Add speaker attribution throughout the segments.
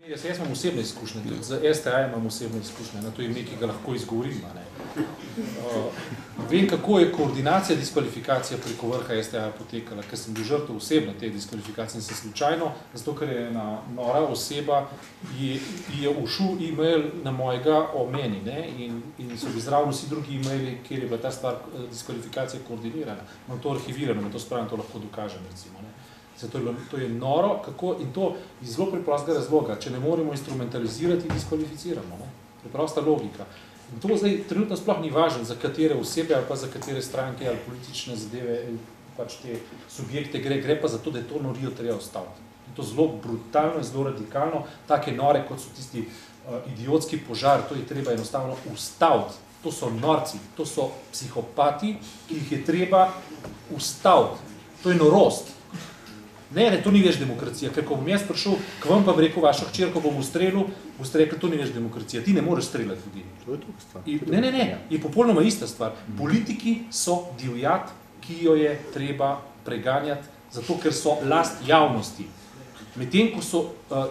Speaker 1: Jaz imam osebne izkušnje, tudi z STA imam osebne izkušnje, na to je nekaj, ki ga lahko izgovorim. Vem, kako je koordinacija diskvalifikacija preko vrha STA potekala, ker sem bil žrtev osebno te diskvalifikacije in se slučajno, zato ker je ena nora oseba je ušel e-mail na mojega o meni, in so bi zraven vsi drugi e-maili, kjer je bila ta stvar diskvalifikacija koordinirana. Imam to arhivirano, imam to spravim, to lahko dokažem, recimo. To je noro, kako, in to iz zelo preprostega razloga, če ne moremo instrumentalizirati, diskvalificiramo. Preprosta logika. In to zdaj trenutno sploh ni važno, za katere osebe ali pa za katere stranke ali politične zadeve, pač te subjekte gre pa za to, da je to norijo treba ustaviti. In to zelo brutalno in zelo radikalno, take nore, kot so tisti idiotski požar, to je treba enostavno ustaviti. To so norci, to so psihopati, ki jih je treba ustaviti. To je norost. Ne, to ni več demokracija, ker ko bom jaz prišel k vam pa bi rekel vašo hčerko bom ustrelil, boste rekli, to ni več demokracija, ti ne moreš streljati ljudi.
Speaker 2: To je druga stvar.
Speaker 1: Ne, je popolnoma ista stvar. Politiki so divjad, ki jo je treba preganjati, zato ker so last javnosti. Medtem, ko so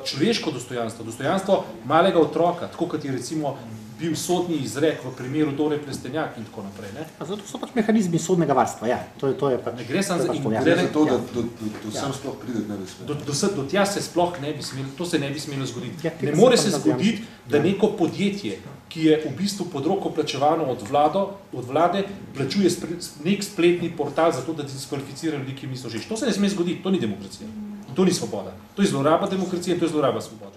Speaker 1: človeško dostojanstvo, dostojanstvo malega otroka, tako kot je recimo bil sodni izrek v primeru Dore Plestenjak in tako naprej.
Speaker 2: Zato so pač mehanizmi sodnega varstva, ja. To je pač...
Speaker 1: Ne gre samo za...
Speaker 3: Gre za to, da do sem sploh pride ne bi smelo.
Speaker 1: Do tja se sploh ne bi smelo, to se ne bi smelo zgoditi. Ne more se zgoditi, da neko podjetje, ki je v bistvu pod roko plačevano od vlade, plačuje nek spletni portal za to, da diskvalificira ljudi, ki jim niso všeč. To se ne sme zgoditi, to ni demokracija. To ni svoboda. To je zloraba demokracije in to je zloraba svobode.